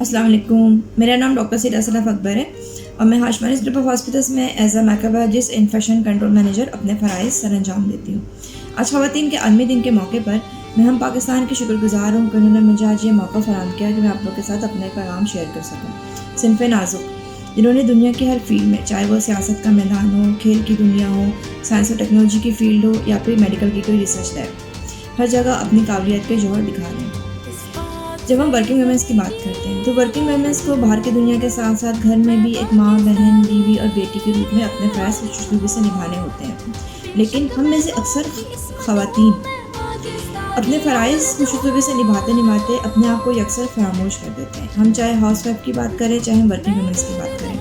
السلام علیکم، میرا نام ڈاکٹر سید اسرف اکبر ہے اور میں ہاشمانس گروپ آف ہاسپٹلس میں as a microbiologist infection control manager اپنے فرائض سر انجام دیتی ہوں۔ آج خواتین کے عالمی دن کے موقع پر میں ہم پاکستان کی شکر گزار ہوں کہ انہوں نے مجھے آج یہ موقع فراہم کیا کہ میں آپ لوگوں کے ساتھ اپنے پیغام شیئر کر سکوں۔ صنف نازک جنہوں نے دنیا کے ہر فیلڈ میں، چاہے وہ سیاست کا میدان ہو، کھیل کی دنیا ہو، سائنس اور ٹیکنالوجی کی فیلڈ ہو یا پھر میڈیکل کی کوئی ریسرچ لیب، ہر جگہ اپنی قابلیت کے جوہر دکھا رہے ہیں۔ جب ہم ورکنگ ویمنس کی بات کرتے ہیں تو ورکنگ ویمنس کو باہر کی دنیا کے ساتھ ساتھ گھر میں بھی ایک ماں، بہن، بیوی اور بیٹی کے روپ میں اپنے فرائض خوشخصوصی سے نبھانے ہوتے ہیں، لیکن ہم میں سے اکثر خواتین اپنے فرائض خوشخصوصی سے نبھاتے اپنے آپ کو یکسر فراموش کر دیتے ہیں۔ ہم چاہے ہاؤس وائف کی بات کریں، چاہے ہم ورکنگ ویمنس کی بات کریں،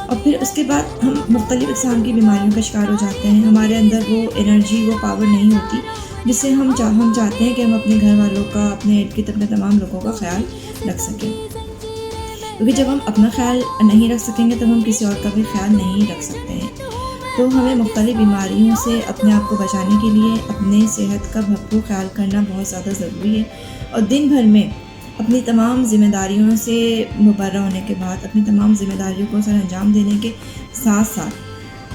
اور پھر اس کے بعد ہم مختلف اقسام کی بیماریوں کا شکار ہو جاتے ہیں۔ ہمارے اندر وہ انرجی، وہ پاور نہیں ہوتی جس سے ہم چاہتے ہیں کہ ہم اپنے گھر والوں کا، اپنے ارد گرد اپنے تمام لوگوں کا خیال رکھ سکیں، کیونکہ جب ہم اپنا خیال نہیں رکھ سکیں گے تو ہم کسی اور کا بھی خیال نہیں رکھ سکتے ہیں۔ تو ہمیں مختلف بیماریوں سے اپنے آپ کو بچانے کے لیے اپنے صحت کا بھرپور خیال کرنا بہت زیادہ ضروری ہے، اور دن بھر میں اپنی تمام ذمہ داریوں سے مبرہ ہونے کے بعد، اپنی تمام ذمہ داریوں کو سر انجام دینے کے ساتھ ساتھ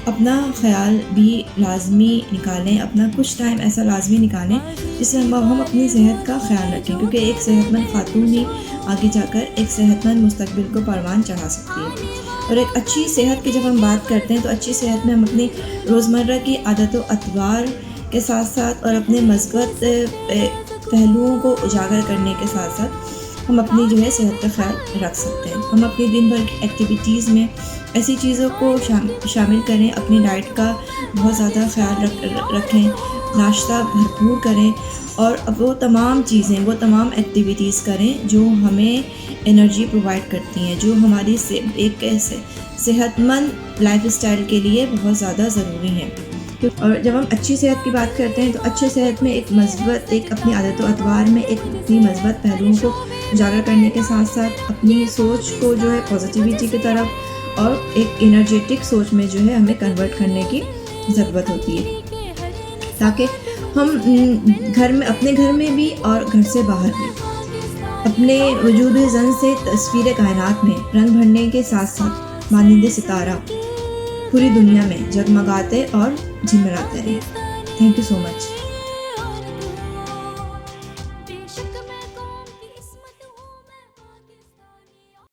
اپنا خیال بھی لازمی نکالیں، اپنا کچھ ٹائم ایسا لازمی نکالیں جس سے ہم اپنی صحت کا خیال رکھیں، کیونکہ ایک صحت مند خاتون ہی آگے جا کر ایک صحت مند مستقبل کو پروان چڑھا سکتی ہے۔ اور ایک اچھی صحت کی جب ہم بات کرتے ہیں تو اچھی صحت میں ہم اپنی روزمرہ کی عادت و اطوار کے ساتھ ساتھ اور اپنے مثبت پہلوؤں کو اجاگر کرنے کے ساتھ ساتھ ہم اپنی صحت کا خیال رکھ سکتے ہیں۔ ہم اپنی دن بھر کی ایکٹیویٹیز میں ایسی چیزوں کو شامل کریں، اپنی ڈائٹ کا بہت زیادہ خیال رکھیں، ناشتہ بھرپور کریں، اور وہ تمام چیزیں، وہ تمام ایکٹیویٹیز کریں جو ہمیں انرجی پرووائڈ کرتی ہیں، جو ہماری ایک صحت مند لائف اسٹائل کے لیے بہت زیادہ ضروری ہیں۔ اور جب ہم اچھی صحت کی بات کرتے ہیں تو اچھی صحت میں ایک اپنی عادت و اطوار میں ایک اپنی مثبت پہلوؤں کو اجاگر کرنے کے ساتھ ساتھ اپنی سوچ کو پازیٹیوٹی کی طرف اور ایک انرجیٹک سوچ میں ہمیں کنورٹ کرنے کی ضرورت ہوتی ہے، تاکہ ہم اپنے گھر میں بھی اور گھر سے باہر بھی اپنے وجود زن سے تصویر کائنات میں رنگ بھرنے کے ساتھ ساتھ مانند ستارہ پوری دنیا میں جگمگاتے اور جھمراتے رہیں۔ Thank you so much.